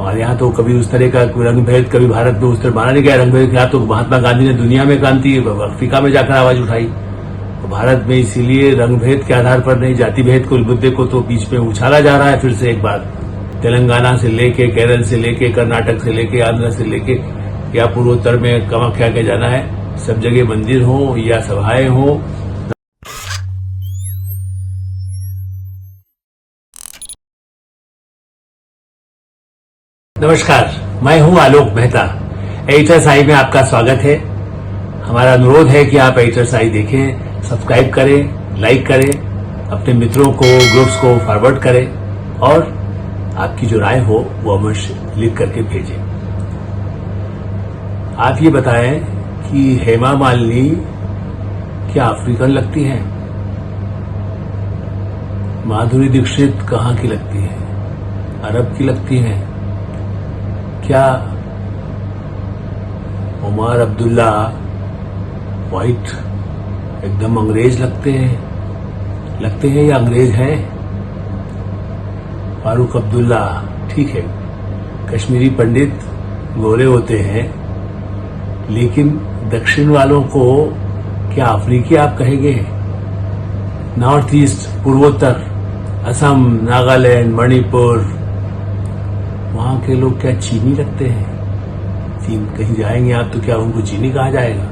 हमारे यहाँ तो कभी उस तरह का रंग भेद कभी भारत में उस तरह माना नहीं गया। रंग भेद क्या, तो महात्मा गांधी ने दुनिया में क्रांति अफ्रीका में जाकर आवाज उठाई, तो भारत में इसीलिए रंग भेद के आधार पर नहीं, जाति भेद को मुद्दे को तो बीच में उछाला जा रहा है फिर से एक बार। तेलंगाना से लेके, केरल से लेके, कर्नाटक से लेके, आंध्र से लेके या पूर्वोत्तर में कामाख्या के जाना है, सब जगह मंदिर हो या सभाएं हो। नमस्कार, मैं हूं आलोक मेहता। एडिटर्स आई में आपका स्वागत है। हमारा अनुरोध है कि आप एडिटर्स आई देखें, सब्सक्राइब करें, लाइक करें, अपने मित्रों को, ग्रुप्स को फॉरवर्ड करें और आपकी जो राय हो वो अवश्य लिख करके भेजें। आप ये बताएं कि हेमा मालिनी क्या अफ्रीकन लगती हैं? माधुरी दीक्षित कहाँ की लगती है? अरब की लगती हैं? क्या उमर अब्दुल्ला वाइट एकदम अंग्रेज लगते हैं या अंग्रेज हैं? फारूक अब्दुल्ला ठीक है, कश्मीरी पंडित गोरे होते हैं, लेकिन दक्षिण वालों को क्या अफ्रीकी आप कहेंगे? नॉर्थ ईस्ट, पूर्वोत्तर, असम, नागालैंड, मणिपुर, वहां के लोग क्या चीनी लगते हैं? चीन कहीं जाएंगे आप तो क्या उनको चीनी कहा जाएगा?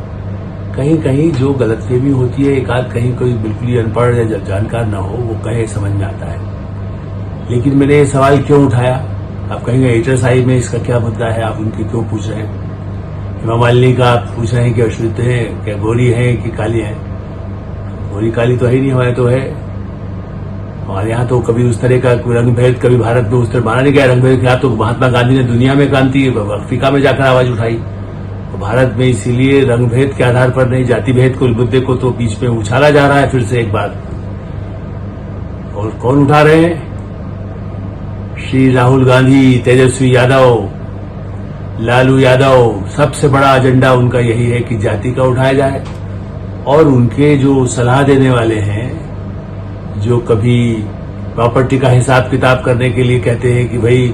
कहीं कहीं जो गलतफहमी होती है, एक आध कहीं कोई बिल्कुल ही अनपढ़ या जानकार ना हो वो कहे, समझ में आता है। लेकिन मैंने ये सवाल क्यों उठाया? आप कहेंगे एडिटर्स आई में इसका क्या मुद्दा है, आप उनकी क्यों पूछ रहे हैं? हेमा मालिनी का आप पूछ रहे हैं कि अश्वेत है, क्या गोरी है कि काली है? गोरी काली तो है ही नहीं, हमारे तो है। हमारे यहाँ तो कभी उस तरह का रंग भेद कभी भारत में उस तरह माना नहीं गया। रंग भेद क्या, तो महात्मा गांधी ने दुनिया में क्रांति अफ्रीका में जाकर आवाज उठाई, तो भारत में इसीलिए रंग भेद के आधार पर नहीं, जाति भेद को मुद्दे को तो बीच में उछाला जा रहा है फिर से एक बार। और कौन उठा रहे हैं? श्री राहुल गांधी, तेजस्वी यादव, लालू यादव। सबसे बड़ा एजेंडा उनका यही है कि जाति का उठाया जाए। और उनके जो सलाह देने वाले हैं, जो कभी प्रॉपर्टी का हिसाब किताब करने के लिए कहते हैं कि भाई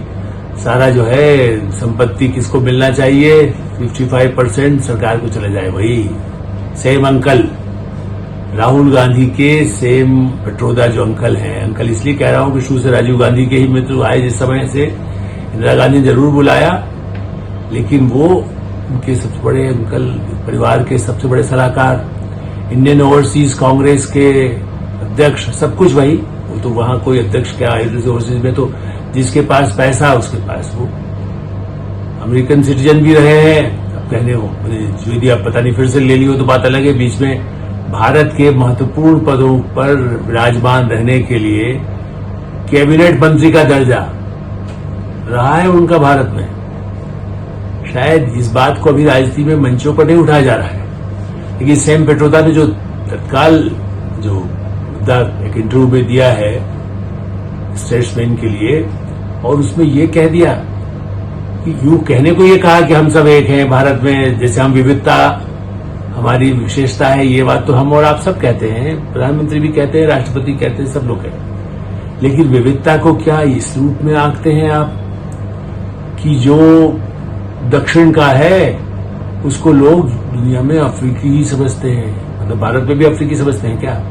सारा जो है संपत्ति किसको मिलना चाहिए, 55% सरकार को चला जाए, वही सेम अंकल, राहुल गांधी के सेम पटरोदा जो अंकल हैं। अंकल इसलिए कह रहा हूं कि शुरू से राजीव गांधी के ही मित्र आए, जिस समय से इंदिरा गांधी ने जरूर बुलाया, लेकिन वो उनके सबसे बड़े अंकल, परिवार के सबसे बड़े सलाहकार, इंडियन ओवरसीज कांग्रेस के अध्यक्ष, सब कुछ वही। वो तो वहां कोई अध्यक्ष क्या, ओवरसीज में तो जिसके पास पैसा उसके पास वो अमेरिकन सिटीजन भी रहे हैं। अब कहने हो जो यदि आप पता नहीं फिर से ले लियो तो बात अलग है। बीच में भारत के महत्वपूर्ण पदों पर विराजमान रहने के लिए कैबिनेट मंत्री का दर्जा रहा है उनका भारत में। शायद इस बात को अभी राजनीति में मंचों पर नहीं उठाया जा रहा है, लेकिन सैम पेट्रोदा ने जो तत्काल जो मुद्दा एक इंटरव्यू में दिया है स्टेट्समैन के लिए, और उसमें ये कह दिया कि यूं कहने को ये कहा कि हम सब एक हैं भारत में, जैसे हम विविधता हमारी विशेषता है, ये बात तो हम और आप सब कहते हैं, प्रधानमंत्री भी कहते हैं, राष्ट्रपति कहते हैं, सब लोग कहते हैं। लेकिन विविधता को क्या इस रूप में आंकते हैं आप कि जो दक्षिण का है उसको लोग दुनिया में अफ्रीकी ही समझते हैं, मतलब भारत में भी अफ्रीकी समझते हैं क्या?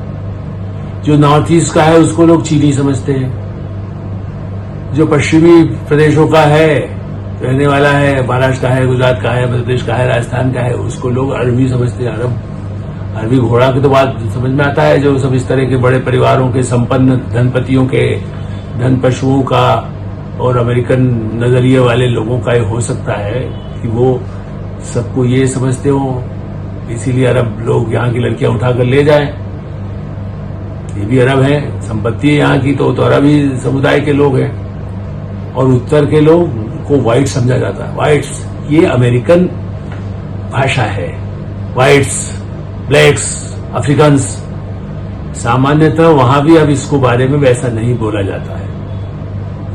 जो नॉर्थ ईस्ट का है उसको लोग चीनी समझते हैं, जो पश्चिमी प्रदेशों का है, रहने वाला है, महाराष्ट्र का है, गुजरात का है, मध्य प्रदेश का है, राजस्थान का है, उसको लोग अरबी समझते हैं। अरबी घोड़ा की तो बात समझ में आता है, जो सब इस तरह के बड़े परिवारों के संपन्न धनपतियों के धन पशुओं का और अमेरिकन नजरिए वाले लोगों का हो सकता है कि वो सबको ये समझते हो, इसीलिए अरब लोग यहाँ की लड़कियां उठाकर ले जाएं। ये भी अरब है, संपत्ति है यहाँ की, तो अरबी समुदाय के लोग हैं। और उत्तर के लोग को व्हाइट समझा जाता है। व्हाइट्स ये अमेरिकन भाषा है, व्हाइट्स, ब्लैक्स, अफ्रीकन्स। सामान्यतः वहां भी अब इसको बारे में वैसा नहीं बोला जाता है,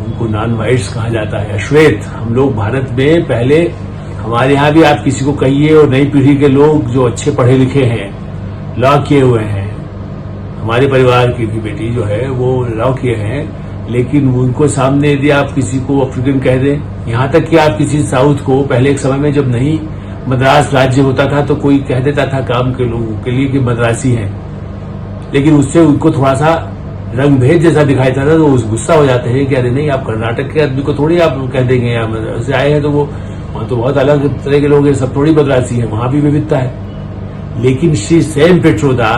उनको नॉन व्हाइट्स कहा जाता है, अश्वेत। हम लोग भारत में पहले, हमारे यहाँ भी आप किसी को कहिए, और नई पीढ़ी के लोग जो अच्छे पढ़े लिखे हैं, लॉ किए हुए हैं, हमारे परिवार की भी बेटी जो है वो लॉ किए हैं, लेकिन उनको सामने यदि आप किसी को अफ्रीकन कह दें, यहां तक कि आप किसी साउथ को, पहले एक समय में जब नहीं मद्रास राज्य होता था तो कोई कह देता था काम के लोगों के लिए कि मद्रासी हैं, लेकिन उससे उनको थोड़ा सा रंग भेद जैसा दिखाई देता था, तो उस गुस्सा हो जाते हैं कि अरे नहीं, आप कर्नाटक के आदमी को थोड़ी आप कह देंगे या मद्रास से आए हैं तो वो वहां तो बहुत अलग तरह के लोग हैं, सब थोड़ी मद्रासी हैं, वहां भी विविधता है। लेकिन श्री सैम पित्रोदा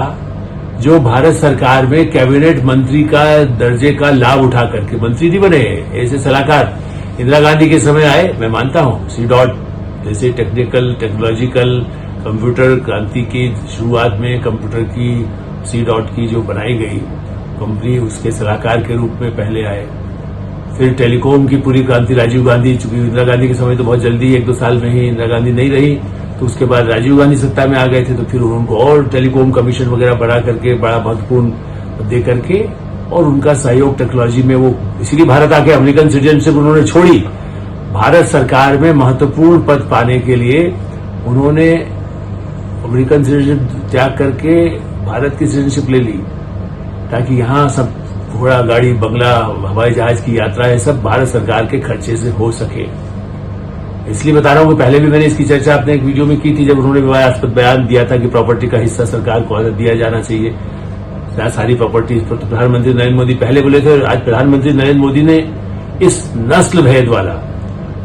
जो भारत सरकार में कैबिनेट मंत्री का दर्जे का लाभ उठा करके मंत्री नहीं बने, ऐसे सलाहकार इंदिरा गांधी के समय आए, मैं मानता हूं सी डॉट जैसे टेक्निकल टेक्नोलॉजिकल कंप्यूटर क्रांति की शुरुआत में कंप्यूटर की सी डॉट की जो बनाई गई कंपनी, उसके सलाहकार के रूप में पहले आए। फिर टेलीकॉम की पूरी क्रांति राजीव गांधी, चूंकि इंदिरा गांधी के समय तो बहुत जल्दी 1-2 साल में ही इंदिरा गांधी नहीं रही, तो उसके बाद राजीव गांधी सत्ता में आ गए थे, तो फिर उनको और टेलीकॉम कमीशन वगैरह बढ़ा करके बड़ा महत्वपूर्ण दे करके और उनका सहयोग टेक्नोलॉजी में, वो इसीलिए भारत आके अमेरिकन सिटीजनशिप उन्होंने छोड़ी। भारत सरकार में महत्वपूर्ण पद पाने के लिए उन्होंने अमेरिकन सिटीजनशिप त्याग करके भारत की सिटीजनशिप ले ली, ताकि यहां सब घोड़ा गाड़ी बंगला हवाई जहाज की यात्रा है सब भारत सरकार के खर्चे से हो सके। इसलिए बता रहा हूं कि पहले भी मैंने इसकी चर्चा अपने एक वीडियो में की थी, जब उन्होंने विवादास्पद बयान दिया था कि प्रॉपर्टी का हिस्सा सरकार को दिया जाना चाहिए, सारी प्रॉपर्टी। प्रधानमंत्री नरेंद्र मोदी पहले बोले थे, और आज प्रधानमंत्री नरेंद्र मोदी ने इस नस्ल भेद वाला,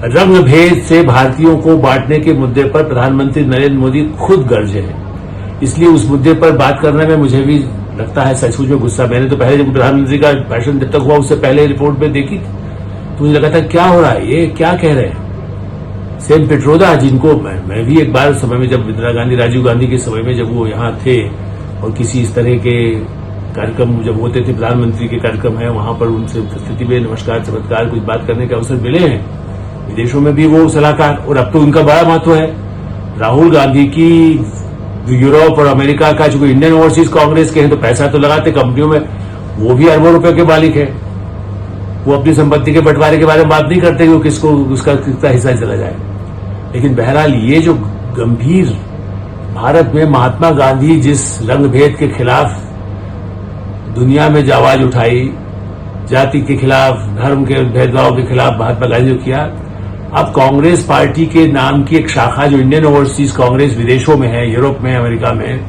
रंग भेद से भारतीयों को बांटने के मुद्दे पर प्रधानमंत्री नरेंद्र मोदी खुद गरजे हैं। इसलिए उस मुद्दे पर बात करने में मुझे भी लगता है सचमुच में गुस्सा। मैंने तो पहले जब प्रधानमंत्री का भाषण जब तक हुआ उससे पहले रिपोर्ट में देखी तो मुझे लगा था क्या हो रहा है, ये क्या कह रहे हैं। सैम पित्रोदा, जिनको मैं भी एक बार समय में जब इंदिरा गांधी राजीव गांधी के समय में जब वो यहाँ थे और किसी इस तरह के कार्यक्रम जब होते थे, प्रधानमंत्री के कार्यक्रम है, वहां पर उनसे उपस्थिति में नमस्कार चमत्कार कुछ बात करने के अवसर मिले हैं, विदेशों में भी वो सलाहकार, और अब तो उनका बड़ा महत्व है। राहुल गांधी की यूरोप और अमेरिका का, जो इंडियन ओवरसीज कांग्रेस के हैं तो पैसा तो लगाते कंपनियों में, वो भी अरबों रुपए के मालिक है। वो अपनी संपत्ति के बंटवारे के बारे में बात नहीं करते कि वो किसको उसका कितना हिस्सा चला जाए। लेकिन बहरहाल ये जो गंभीर भारत में महात्मा गांधी जिस रंग भेद के खिलाफ दुनिया में आवाज उठाई, जाति के खिलाफ, धर्म के भेदभाव के खिलाफ महात्मा गांधी ने किया, अब कांग्रेस पार्टी के नाम की एक शाखा जो इंडियन ओवरसीज कांग्रेस विदेशों में है, यूरोप में, अमेरिका में,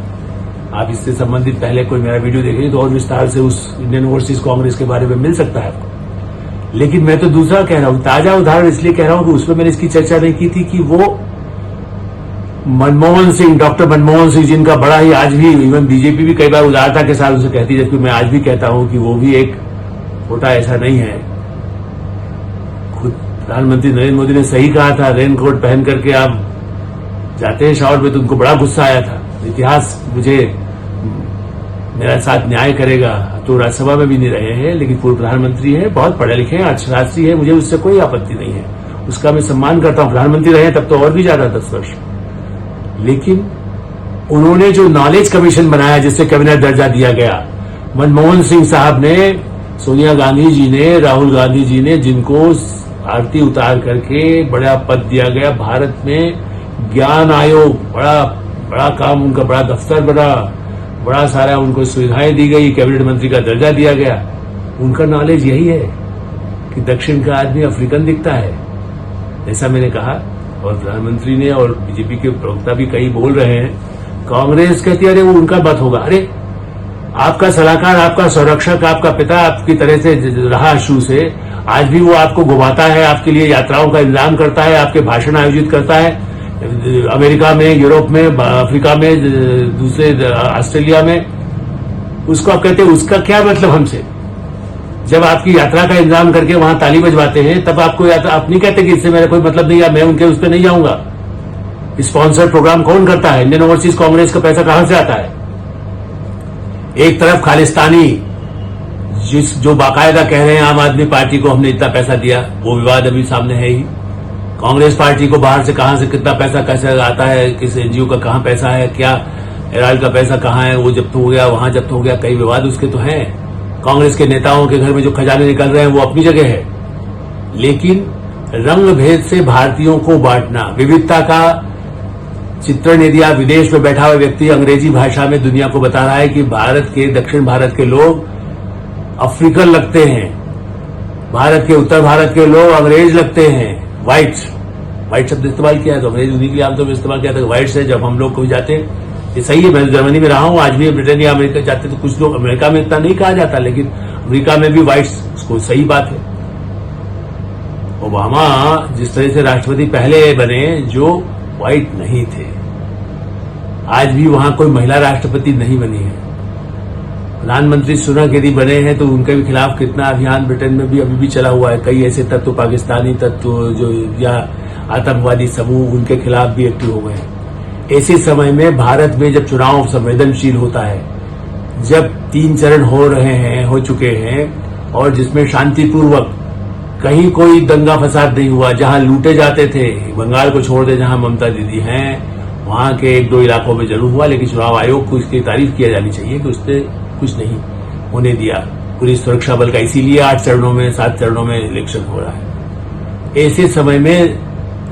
आप इससे संबंधित पहले कोई मेरा वीडियो देखेंगे तो और विस्तार से उस इंडियन ओवरसीज कांग्रेस के बारे में मिल सकता है आपको। लेकिन मैं तो दूसरा कह रहा हूं, ताजा उदाहरण इसलिए कह रहा हूं कि उसमें मैंने इसकी चर्चा नहीं की थी कि वो मनमोहन सिंह, डॉक्टर मनमोहन सिंह, जिनका बड़ा ही आज भी इवन बीजेपी भी कई बार उदारता के साथ उसे कहती है, जबकि मैं आज भी कहता हूं कि वो भी एक छोटा ऐसा नहीं है। खुद प्रधानमंत्री नरेंद्र मोदी ने सही कहा था, रेनकोट पहन करके आप जाते हैं शावर में, तो उनको बड़ा गुस्सा आया था। इतिहास मुझे मेरा साथ न्याय करेगा, तो राज्यसभा में भी नहीं रहे हैं, लेकिन पूर्व प्रधानमंत्री हैं, बहुत पढ़े लिखे हैं, अर्थशास्त्री हैं, मुझे उससे कोई आपत्ति नहीं है, उसका मैं सम्मान करता हूं। प्रधानमंत्री रहे तब तो और भी ज्यादा 10 वर्ष। लेकिन उन्होंने जो नॉलेज कमीशन बनाया जिससे कैबिनेट दर्जा दिया गया, मनमोहन सिंह साहब ने, सोनिया गांधी जी ने, राहुल गांधी जी ने, जिनको आरती उतार करके बड़ा पद दिया गया, भारत में ज्ञान आयोग, बड़ा काम उनका, बड़ा दफ्तर बना, बड़ा सारा उनको सुविधाएं दी गई, कैबिनेट मंत्री का दर्जा दिया गया। उनका नॉलेज यही है कि दक्षिण का आदमी अफ्रीकन दिखता है, ऐसा मैंने कहा। और प्रधानमंत्री ने और बीजेपी के प्रवक्ता भी कई बोल रहे हैं, कांग्रेस कहती है अरे वो उनका मत होगा। अरे आपका सलाहकार, आपका संरक्षक, आपका पिता आपकी तरह से रहा शुरू से, आज भी वो आपको घुमाता है, आपके लिए यात्राओं का इंतजाम करता है, आपके भाषण आयोजित करता है अमेरिका में, यूरोप में, अफ्रीका में, दूसरे ऑस्ट्रेलिया में। उसको आप कहते हैं उसका क्या मतलब हमसे? जब आपकी यात्रा का इंतजाम करके वहां ताली बजवाते हैं तब आपको यात्रा, आप नहीं कहते कि इससे मेरा कोई मतलब नहीं है, मैं उनके उस पर नहीं जाऊंगा। स्पॉन्सर प्रोग्राम कौन करता है? इंडियन ओवरसीज कांग्रेस का पैसा कहां से आता है? एक तरफ खालिस्तानी जो बाकायदा कह रहे हैं आम आदमी पार्टी को हमने इतना पैसा दिया, वो विवाद अभी सामने है ही। कांग्रेस पार्टी को बाहर से कहां से कितना पैसा कैसे आता है, किस एनजीओ का कहां पैसा है, क्या हेराल्ड का पैसा कहां है, वो जब्त हो गया, वहां जब्त हो गया, कई विवाद उसके तो हैं। कांग्रेस के नेताओं के घर में जो खजाने निकल रहे हैं वो अपनी जगह है। लेकिन रंग भेद से भारतीयों को बांटना, विविधता का चित्रण, यदि आप विदेश में बैठा हुआ व्यक्ति अंग्रेजी भाषा में दुनिया को बता रहा है कि भारत के, दक्षिण भारत के लोग अफ्रीकन लगते हैं, भारत के उत्तर भारत के लोग अंग्रेज लगते हैं, व्हाइट शब्द इस्तेमाल किया है, तो अंग्रेज उन्हीं के लिए आमतौर पर इस्तेमाल किया था, व्हाइट से जब हम लोग कभी जाते हैं, ये सही है, मैं जर्मनी में रहा हूं, आज भी ब्रिटेन या अमेरिका जाते तो कुछ लोग, अमेरिका में इतना नहीं कहा जाता, लेकिन अमेरिका में भी व्हाइट्स, उसको सही बात है। ओबामा जिस तरह से राष्ट्रपति पहले बने जो व्हाइट नहीं थे, आज भी वहां कोई महिला राष्ट्रपति नहीं बनी है। प्रधानमंत्री सुनक यदि बने हैं तो उनके भी खिलाफ कितना अभियान ब्रिटेन में भी अभी भी चला हुआ है। कई ऐसे तत्व, पाकिस्तानी तत्व जो या आतंकवादी समूह, उनके खिलाफ भी एक्टिव हो गए हैं। ऐसे समय में भारत में जब चुनाव संवेदनशील होता है, जब 3 चरण हो चुके हैं और जिसमें शांतिपूर्वक कहीं कोई दंगा फसाद नहीं हुआ, जहां लूटे जाते थे, बंगाल को छोड़ दे जहां ममता दीदी हैं, वहां के 1-2 इलाकों में जरूर हुआ, लेकिन चुनाव आयोग को इसकी तारीफ किया जानी चाहिए कि उसने कुछ नहीं होने दिया। पुलिस सुरक्षा बल का इसीलिए 8 चरणों में 7 चरणों में इलेक्शन हो रहा है। ऐसे समय में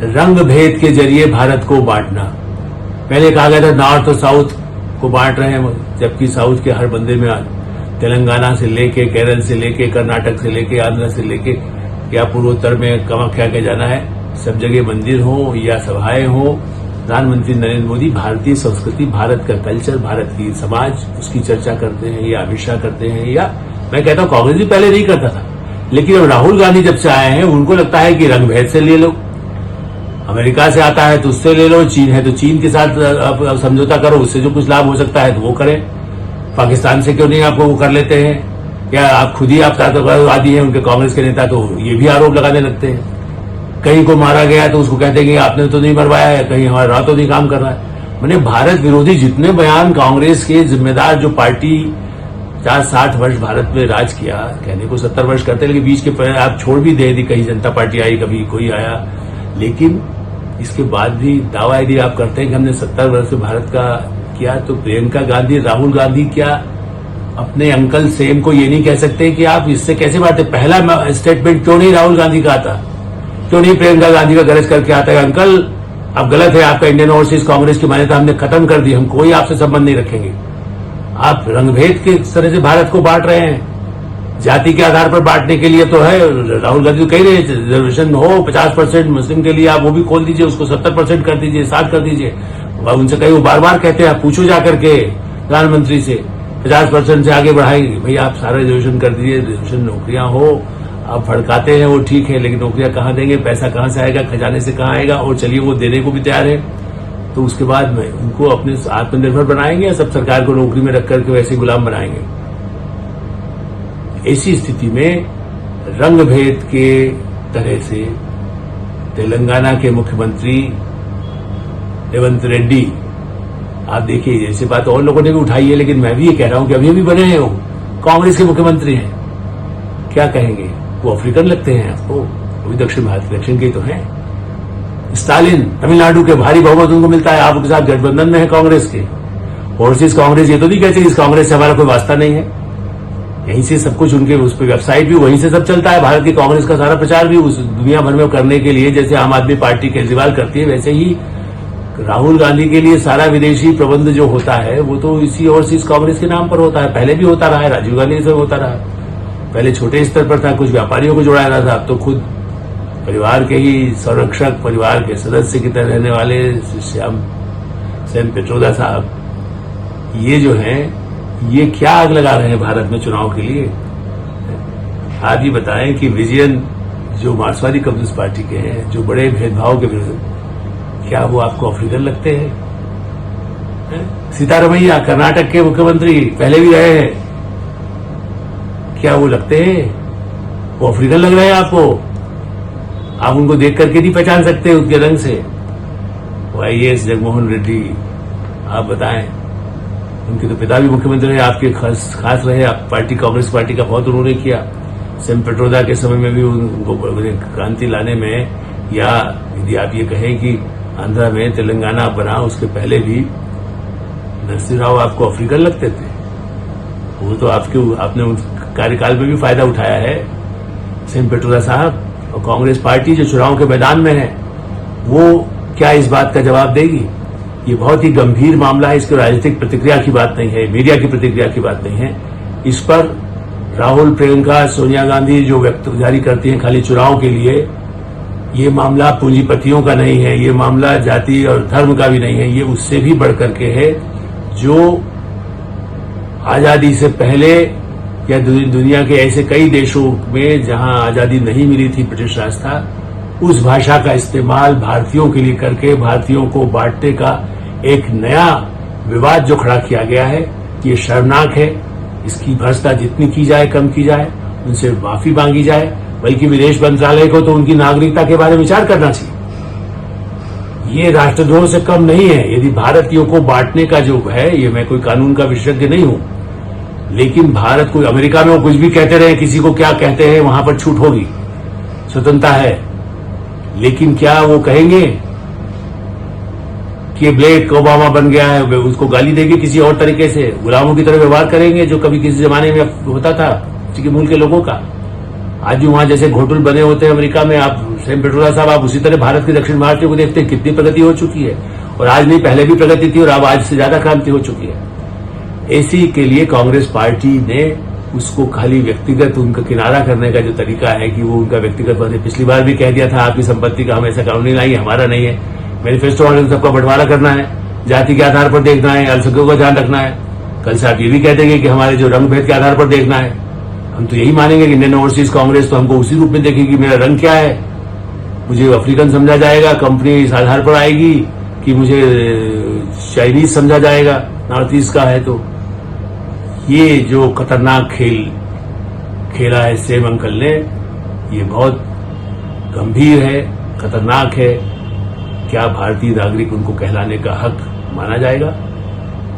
रंग भेद के जरिए भारत को बांटना, पहले कहा गया था नॉर्थ और साउथ को बांट रहे हैं, जबकि साउथ के हर बंदे में तेलंगाना से लेके, केरल से लेके, कर्नाटक से लेके, आंध्र से लेके या पूर्वोत्तर में कामाख्या के जाना है, सब जगह मंदिर हो या सभाएं हो। प्रधानमंत्री नरेंद्र मोदी भारतीय संस्कृति, भारत का कल्चर, भारत की समाज, उसकी चर्चा करते हैं, या अमित शाह करते हैं, या मैं कहता हूं कांग्रेस भी पहले नहीं करता था, लेकिन अब राहुल गांधी जब से आए हैं उनको लगता है कि रंग भेद से ले लो, अमेरिका से आता है तो उससे ले लो, चीन है तो चीन के साथ आप समझौता करो, उससे जो कुछ लाभ हो सकता है तो वो करें, पाकिस्तान से क्यों नहीं आपको वो कर लेते हैं, या आप खुद ही आप आतंकवादी हैं, उनके कांग्रेस के नेता तो ये भी आरोप लगाने लगते हैं। कहीं को मारा गया तो उसको कहते हैं कि आपने तो नहीं मरवाया है, कहीं हमारा राह तो नहीं काम कर रहा है। मैंने भारत विरोधी जितने बयान कांग्रेस के जिम्मेदार, जो पार्टी 50-60 वर्ष भारत में राज किया, कहने को 70 वर्ष करते, लेकिन बीच के आप छोड़ भी दे दी, कहीं जनता पार्टी आई, कभी कोई आया, लेकिन इसके बाद भी दावा यदि आप करते हैं कि हमने 70 वर्ष से भारत का किया, तो प्रियंका गांधी, राहुल गांधी क्या अपने अंकल सेम को ये नहीं कह सकते कि आप इससे कैसे बात है? पहला स्टेटमेंट क्यों नहीं राहुल गांधी का आता, क्यों नहीं प्रियंका गांधी का गरज करके आता है, अंकल आप गलत है, आपका इंडियन ओवरसीज कांग्रेस की मान्यता हमने खत्म कर दी, हम कोई आपसे संबंध नहीं रखेंगे। आप रंगभेद के तरह से भारत को बांट रहे हैं, जाति के आधार पर बांटने के लिए तो है। राहुल गांधी तो कह रहे हैं रिजर्वेशन हो 50% मुस्लिम के लिए, आप वो भी खोल दीजिए, उसको 70% कर दीजिए, 60 कर दीजिए। उनसे कहीं वो बार बार कहते हैं, पूछो जाकर के प्रधानमंत्री से, 50% से आगे बढ़ाएंगे। भाई आप सारा रिजर्वेशन कर दीजिए, रिजर्वेशन नौकरियां हो, आप भड़काते हैं वो ठीक है, लेकिन नौकरियां कहां देंगे, पैसा कहां से आएगा, खजाने से कहां आएगा? और चलिए वो देने को भी तैयार है, तो उसके बाद में उनको अपने आत्मनिर्भर बनाएंगे या सब सरकार को नौकरी में रख करके वैसे गुलाम बनाएंगे? ऐसी स्थिति में रंग भेद के तरह से तेलंगाना के मुख्यमंत्री रेवंत रेड्डी, आप देखिए ऐसी बात और लोगों ने भी उठाई है, लेकिन मैं भी ये कह रहा हूं कि अभी भी बने हैं, वो कांग्रेस के मुख्यमंत्री हैं, क्या कहेंगे? वो अफ्रीकन लगते हैं आपको, वो भी दक्षिण भारत दक्षिण के तो हैं। स्टालिन तमिलनाडु के भारी बहुमत उनको मिलता है, आपके साथ गठबंधन में है कांग्रेस के। ओवरसीज कांग्रेस ये तो नहीं कहती इस कांग्रेस से हमारा कोई वास्ता नहीं है, यहीं से सब कुछ, उनके उस पर वेबसाइट भी वहीं से सब चलता है। भारत की कांग्रेस का सारा प्रचार भी उस दुनिया भर में करने के लिए, जैसे आम आदमी पार्टी केजरीवाल करती है, वैसे ही राहुल गांधी के लिए सारा विदेशी प्रबंध जो होता है वो तो इसी ओवरसीज कांग्रेस के नाम पर होता है। पहले भी होता रहा है, राजीव गांधी से होता रहा है, पहले छोटे स्तर पर था, कुछ व्यापारियों को जोड़ा रहा था, अब तो खुद परिवार के ही संरक्षक, परिवार के सदस्य की तरह रहने वाले सैम पेट्रोदा साहब, ये जो हैं ये क्या आग लगा रहे हैं भारत में चुनाव के लिए? आप ये बताएं कि विजयन जो मार्क्सवादी कम्युनिस्ट पार्टी के हैं, जो बड़े भेदभाव के विरुद्ध, क्या वो आपको अफ्रीकन लगते हैं? सीतारमैया कर्नाटक के मुख्यमंत्री पहले भी रहे हैं, क्या वो लगते हैं, वो अफ्रीकन लग रहे हैं आपको? आप उनको देख करके नहीं पहचान सकते उनके रंग से? IAS जगनमोहन रेड्डी, आप बताएं, उनके तो पिता भी मुख्यमंत्री रहे, आपके खास रहे, आप पार्टी कांग्रेस पार्टी का बहुत उन्होंने किया। सैम पेट्रोदा के समय में भी उनको क्रांति लाने में, या यदि आप ये कहें कि आंध्रा में तेलंगाना बना, उसके पहले भी नरसिंह राव आपको अफ्रीकन लगते थे? वो तो आपने कार्यकाल में भी फायदा उठाया है सैम पेट्रोदा साहब। और कांग्रेस पार्टी जो चुनाव के मैदान में है, वो क्या इस बात का जवाब देगी? ये बहुत ही गंभीर मामला है, इसकी राजनीतिक प्रतिक्रिया की बात नहीं है, मीडिया की प्रतिक्रिया की बात नहीं है, इस पर राहुल, प्रियंका, सोनिया गांधी जो वक्तव्य जारी करती हैं खाली चुनाव के लिए, ये मामला पूंजीपतियों का नहीं है, ये मामला जाति और धर्म का भी नहीं है, ये उससे भी बढ़कर के है। जो आजादी से पहले या दुनिया के ऐसे कई देशों में जहां आजादी नहीं मिली थी, ब्रिटिश राज था, उस भाषा का इस्तेमाल भारतीयों के लिए करके भारतीयों को बांटने का एक नया विवाद जो खड़ा किया गया है, ये शर्मनाक है। इसकी भर्त्सना जितनी की जाए, कम की जाए, उनसे माफी मांगी जाए, बल्कि विदेश मंत्रालय को तो उनकी नागरिकता के बारे में विचार करना चाहिए। ये राष्ट्रद्रोह से कम नहीं है। यदि भारतीयों को बांटने का जो है, ये मैं कोई कानून का विशेषज्ञ नहीं हूं, लेकिन भारत को, अमेरिका में वो कुछ भी कहते रहे, किसी को क्या कहते हैं, वहां पर छूट होगी, स्वतंत्रता है। लेकिन क्या वो कहेंगे कि ब्लैक ओबामा बन गया है, उसको गाली देंगे किसी और तरीके से, गुलामों की तरह व्यवहार करेंगे जो कभी किसी जमाने में होता था किसी मूल के लोगों का। आज भी वहां जैसे घोटुल बने होते हैं अमेरिका में, आप सेम पेट्रोला साहब, आप उसी तरह भारत के दक्षिण भारतीयों को देखते हैं, कितनी प्रगति हो चुकी है। और आज नहीं, पहले भी प्रगति थी और अब आज से ज्यादा क्रांति हो चुकी है। इसी के लिए कांग्रेस पार्टी ने उसको खाली व्यक्तिगत उनका किनारा करने का जो तरीका है कि वो उनका व्यक्तिगत बने। पिछली बार भी कह दिया था आपकी संपत्ति का हम ऐसा कानून नहीं लाएंगे, हमारा नहीं है। मैनिफेस्टो में सबका बंटवारा करना है, जाति के आधार पर देखना है, अल्पसंख्यकों का ध्यान रखना है। कल से आप ये भी कह देंगे कि हमारे जो रंग भेद के आधार पर देखना है। हम तो यही मानेंगे कि इंडियन ओवरसीज कांग्रेस तो हमको उसी रूप में देखेगी, मेरा रंग क्या है, मुझे अफ्रीकन समझा जाएगा, कंपनी इस आधार पर आएगी कि मुझे चाइनीज समझा जाएगा, नॉर्थ ईस्ट का है। तो ये जो खतरनाक खेल खेला है सेम अंकल ने, ये बहुत गंभीर है, खतरनाक है। क्या भारतीय नागरिक उनको कहलाने का हक माना जाएगा?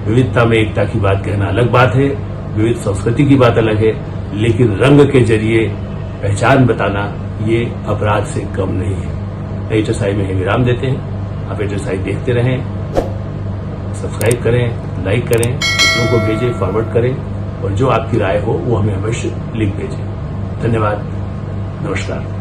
विविधता में एकता की बात कहना अलग बात है, विविध संस्कृति की बात अलग है, लेकिन रंग के जरिए पहचान बताना ये अपराध से कम नहीं है। HSI में विराम देते हैं। आप HSI देखते रहें, सब्सक्राइब करें, लाइक करें, दूसरों को भेजें, फॉरवर्ड करें, और जो आपकी राय हो वो हमें अवश्य लिख भेजें। धन्यवाद, नमस्कार।